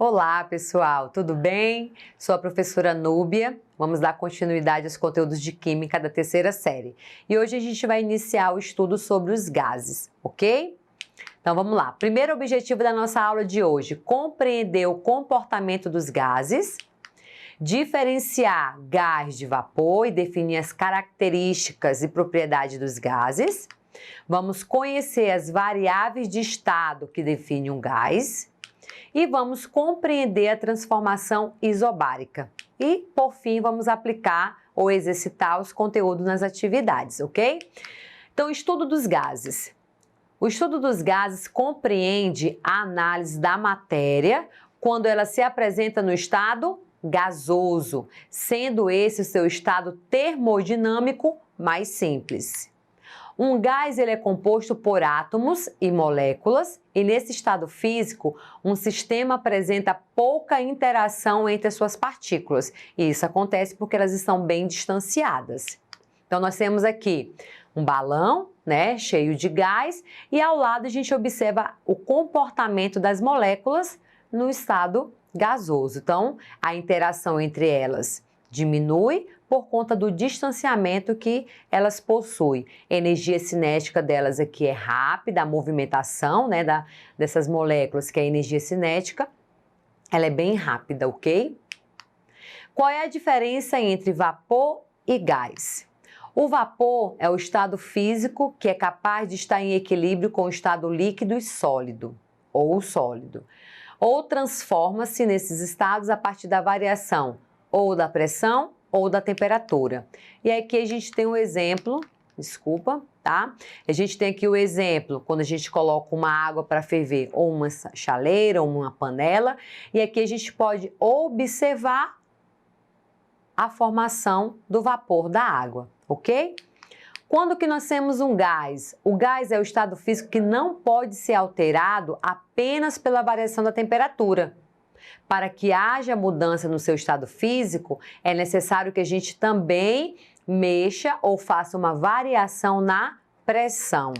Olá, pessoal, tudo bem? Sou a professora Núbia. Vamos dar continuidade aos conteúdos de Química da terceira série. E hoje a gente vai iniciar o estudo sobre os gases, ok? Então vamos lá. Primeiro objetivo da nossa aula de hoje: compreender o comportamento dos gases, diferenciar gás de vapor e definir as características e propriedades dos gases. Vamos conhecer as variáveis de estado que definem um gás. E vamos compreender a transformação isobárica. E, por fim, vamos aplicar ou exercitar os conteúdos nas atividades, ok? Então, estudo dos gases. O estudo dos gases compreende a análise da matéria quando ela se apresenta no estado gasoso, sendo esse o seu estado termodinâmico mais simples. Um gás ele é composto por átomos e moléculas e nesse estado físico, um sistema apresenta pouca interação entre as suas partículas. E isso acontece porque elas estão bem distanciadas. Então, nós temos aqui um balão, cheio de gás e ao lado a gente observa o comportamento das moléculas no estado gasoso. Então, a interação entre elas diminui por conta do distanciamento que elas possuem. A energia cinética delas aqui é rápida, a movimentação dessas moléculas, que é a energia cinética, ela é bem rápida, ok? Qual é a diferença entre vapor e gás? O vapor é o estado físico que é capaz de estar em equilíbrio com o estado líquido e sólido, ou transforma-se nesses estados a partir da variação ou da pressão ou da temperatura. E aqui a gente tem um exemplo, tá? A gente tem aqui o exemplo, quando a gente coloca uma água para ferver, ou uma chaleira, ou uma panela, e aqui a gente pode observar a formação do vapor da água, ok? Quando que nós temos um gás? O gás é o estado físico que não pode ser alterado apenas pela variação da temperatura. Para que haja mudança no seu estado físico, é necessário que a gente também mexa ou faça uma variação na pressão.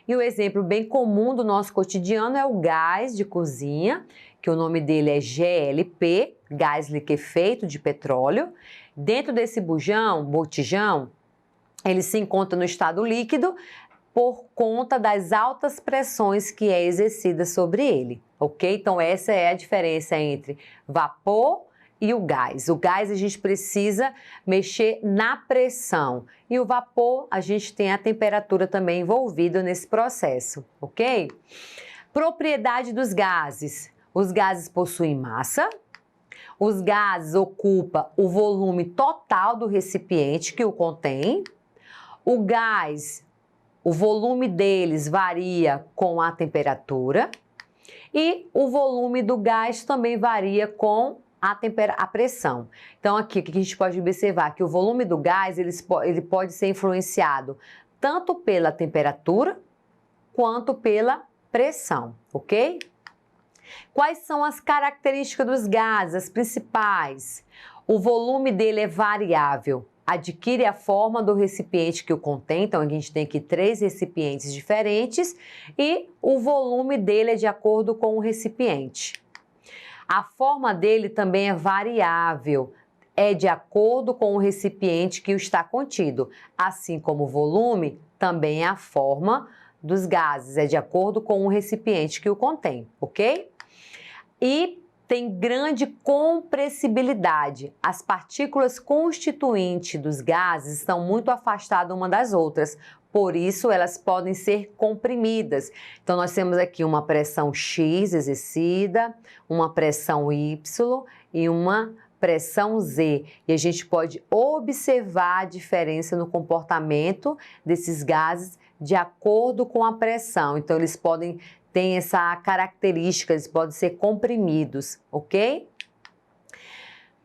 E o exemplo bem comum do nosso cotidiano é o gás de cozinha, que o nome dele é GLP, gás liquefeito de petróleo. Dentro desse botijão, ele se encontra no estado líquido por conta das altas pressões que é exercida sobre ele, ok? Então, essa é a diferença entre vapor e o gás. O gás a gente precisa mexer na pressão e o vapor a gente tem a temperatura também envolvida nesse processo, ok? Propriedade dos gases. Os gases possuem massa. Os gases ocupam o volume total do recipiente que o contém. O gás, o volume deles varia com a temperatura e o volume do gás também varia com a pressão. Então, aqui o que a gente pode observar? Que o volume do gás ele pode ser influenciado tanto pela temperatura quanto pela pressão, ok? Quais são as características dos gases, as principais? O volume dele é variável. Adquire a forma do recipiente que o contém, então a gente tem aqui 3 recipientes diferentes e o volume dele é de acordo com o recipiente. A forma dele também é variável, é de acordo com o recipiente que está contido, assim como o volume também é a forma dos gases, é de acordo com o recipiente que o contém, ok? E tem grande compressibilidade. As partículas constituintes dos gases estão muito afastadas uma das outras, por isso elas podem ser comprimidas. Então, nós temos aqui uma pressão X exercida, uma pressão Y e uma pressão Z. E a gente pode observar a diferença no comportamento desses gases de acordo com a pressão. Então, eles têm essa característica, eles podem ser comprimidos, ok?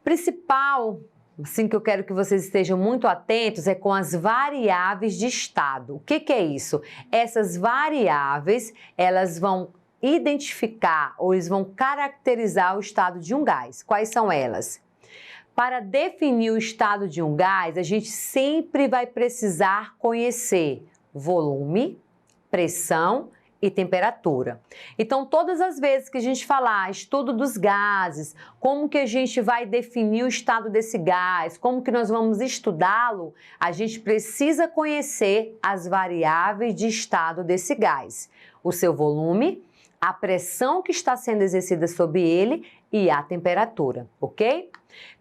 Principal, assim que eu quero que vocês estejam muito atentos, é com as variáveis de estado. O que é isso? Essas variáveis, elas vão identificar ou eles vão caracterizar o estado de um gás. Quais são elas? Para definir o estado de um gás, a gente sempre vai precisar conhecer volume, pressão e temperatura. Então, todas as vezes que a gente falar estudo dos gases, como que a gente vai definir o estado desse gás, como que nós vamos estudá-lo, a gente precisa conhecer as variáveis de estado desse gás. O seu volume, a pressão que está sendo exercida sobre ele e a temperatura, ok?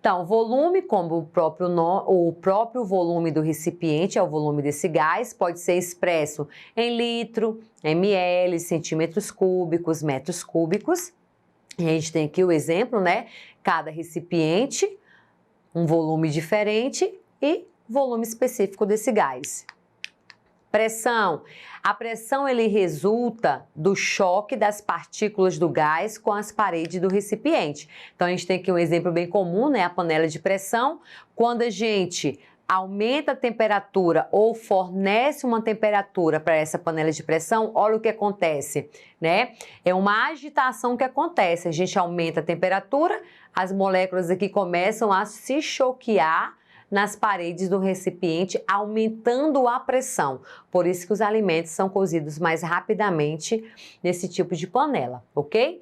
Então, volume, como o próprio volume do recipiente, é o volume desse gás, pode ser expresso em litro, ml, centímetros cúbicos, metros cúbicos. E a gente tem aqui o exemplo, né? Cada recipiente, um volume diferente e volume específico desse gás. Pressão. A pressão ele resulta do choque das partículas do gás com as paredes do recipiente. Então, a gente tem aqui um exemplo bem comum, né? A panela de pressão. Quando a gente aumenta a temperatura ou fornece uma temperatura para essa panela de pressão, olha o que acontece, né? É uma agitação que acontece. A gente aumenta a temperatura, as moléculas aqui começam a se choquear nas paredes do recipiente, aumentando a pressão. Por isso que os alimentos são cozidos mais rapidamente nesse tipo de panela, ok?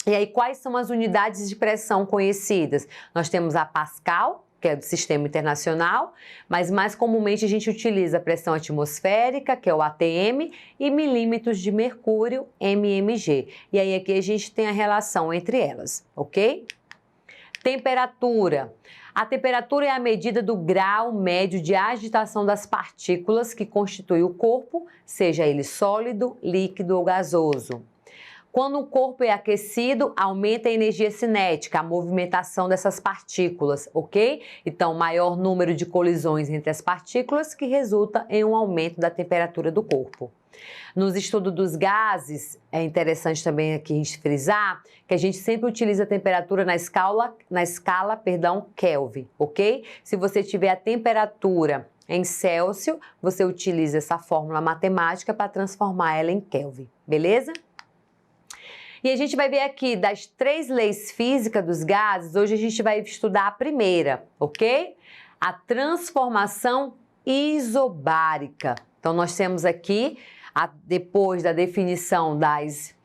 E aí, quais são as unidades de pressão conhecidas? Nós temos a Pascal, que é do Sistema Internacional, mas mais comumente a gente utiliza a pressão atmosférica, que é o ATM, e milímetros de mercúrio, mmG. E aí aqui a gente tem a relação entre elas, ok? Temperatura. A temperatura é a medida do grau médio de agitação das partículas que constituem o corpo, seja ele sólido, líquido ou gasoso. Quando o corpo é aquecido, aumenta a energia cinética, a movimentação dessas partículas, ok? Então, maior número de colisões entre as partículas que resulta em um aumento da temperatura do corpo. Nos estudos dos gases, é interessante também aqui a gente frisar que a gente sempre utiliza a temperatura na escala, Kelvin, ok? Se você tiver a temperatura em Celsius, você utiliza essa fórmula matemática para transformar ela em Kelvin, beleza? E a gente vai ver aqui das 3 leis físicas dos gases, hoje a gente vai estudar a primeira, ok? A transformação isobárica. Então, nós temos aqui, depois da definição das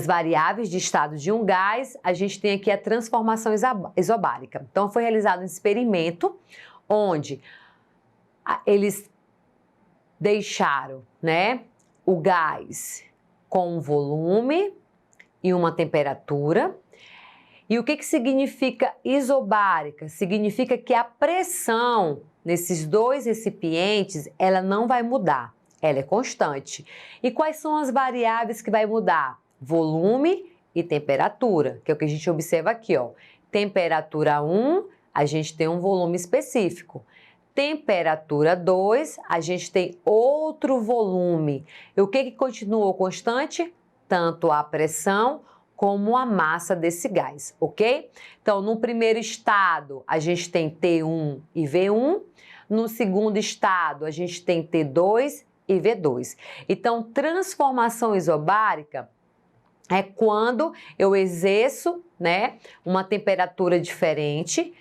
variáveis de estado de um gás, a gente tem aqui a transformação isobárica. Então, foi realizado um experimento onde eles deixaram, né, o gás com um volume e uma temperatura. E o que significa isobárica? Significa que a pressão nesses 2 recipientes, ela não vai mudar, ela é constante. E quais são as variáveis que vai mudar? Volume e temperatura, que é o que a gente observa aqui, ó. Temperatura 1, a gente tem um volume específico. Temperatura 2, a gente tem outro volume. E o que continuou constante? Tanto a pressão como a massa desse gás, ok? Então, no primeiro estado, a gente tem T1 e V1. No segundo estado, a gente tem T2 e V2. Então, transformação isobárica é quando eu exerço, né, uma temperatura diferente,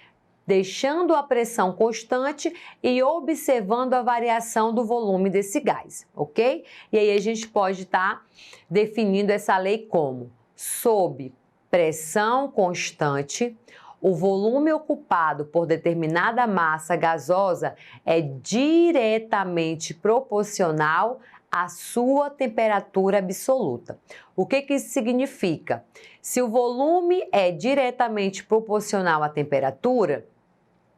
deixando a pressão constante e observando a variação do volume desse gás, ok? E aí a gente pode estar definindo essa lei como: sob pressão constante, o volume ocupado por determinada massa gasosa é diretamente proporcional à sua temperatura absoluta. O que isso significa? Se o volume é diretamente proporcional à temperatura,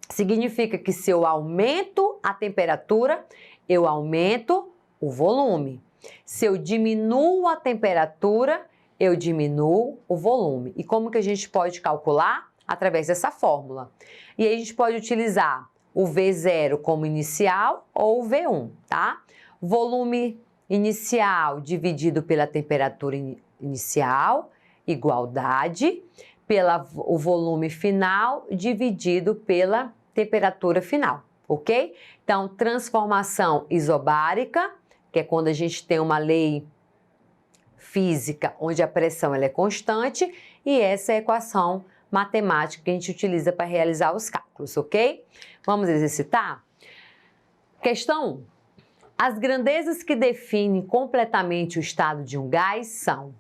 significa que se eu aumento a temperatura, eu aumento o volume. Se eu diminuo a temperatura, eu diminuo o volume. E como que a gente pode calcular? Através dessa fórmula. E aí a gente pode utilizar o V0 como inicial ou o V1, tá? Volume inicial dividido pela temperatura inicial, igualdade, o volume final dividido pela temperatura final, ok? Então, transformação isobárica, que é quando a gente tem uma lei física onde a pressão ela é constante, e essa é a equação matemática que a gente utiliza para realizar os cálculos, ok? Vamos exercitar? Questão 1. As grandezas que definem completamente o estado de um gás são...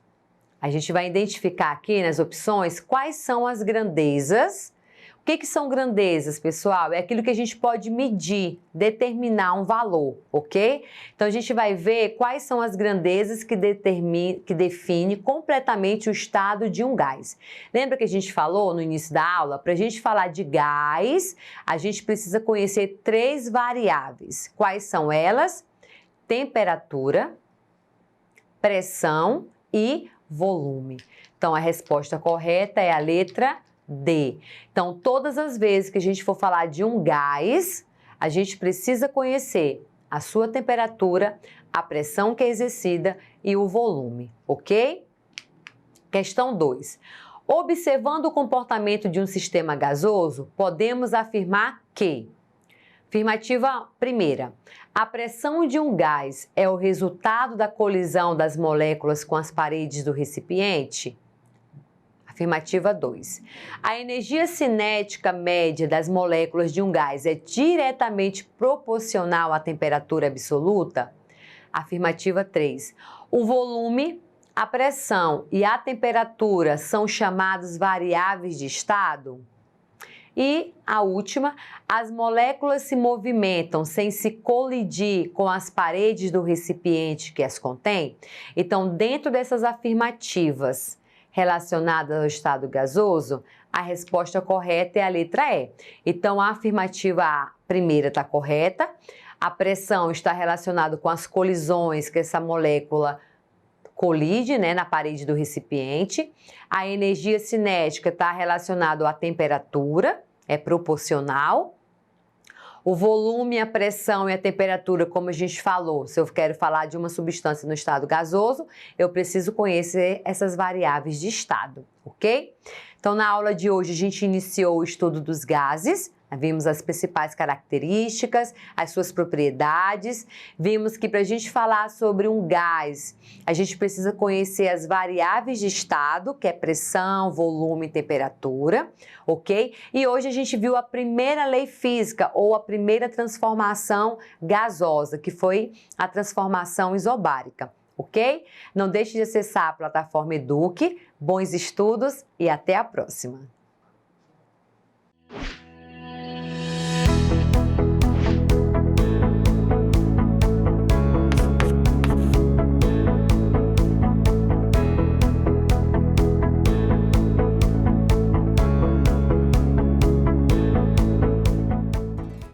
A gente vai identificar aqui nas opções quais são as grandezas. O que são grandezas, pessoal? É aquilo que a gente pode medir, determinar um valor, ok? Então, a gente vai ver quais são as grandezas que definem completamente o estado de um gás. Lembra que a gente falou no início da aula? Para a gente falar de gás, a gente precisa conhecer 3 variáveis. Quais são elas? Temperatura, pressão e volume. Então, a resposta correta é a letra D. Então, todas as vezes que a gente for falar de um gás, a gente precisa conhecer a sua temperatura, a pressão que é exercida e o volume, ok? Questão 2. Observando o comportamento de um sistema gasoso, podemos afirmar que... Afirmativa primeira. A pressão de um gás é o resultado da colisão das moléculas com as paredes do recipiente? Afirmativa 2. A energia cinética média das moléculas de um gás é diretamente proporcional à temperatura absoluta? Afirmativa 3. O volume, a pressão e a temperatura são chamados variáveis de estado? E a última, as moléculas se movimentam sem se colidir com as paredes do recipiente que as contém? Então, dentro dessas afirmativas relacionadas ao estado gasoso, a resposta correta é a letra E. Então, a afirmativa A, primeira, está correta. A pressão está relacionada com as colisões que essa molécula colide, né, na parede do recipiente. A energia cinética está relacionada à temperatura, é proporcional. O volume, a pressão e a temperatura, como a gente falou, se eu quero falar de uma substância no estado gasoso, eu preciso conhecer essas variáveis de estado, ok? Então, na aula de hoje, a gente iniciou o estudo dos gases. Vimos as principais características, as suas propriedades. Vimos que para a gente falar sobre um gás, a gente precisa conhecer as variáveis de estado, que é pressão, volume e temperatura, ok? E hoje a gente viu a primeira lei física, ou a primeira transformação gasosa, que foi a transformação isobárica, ok? Não deixe de acessar a plataforma Eduque. Bons estudos e até a próxima!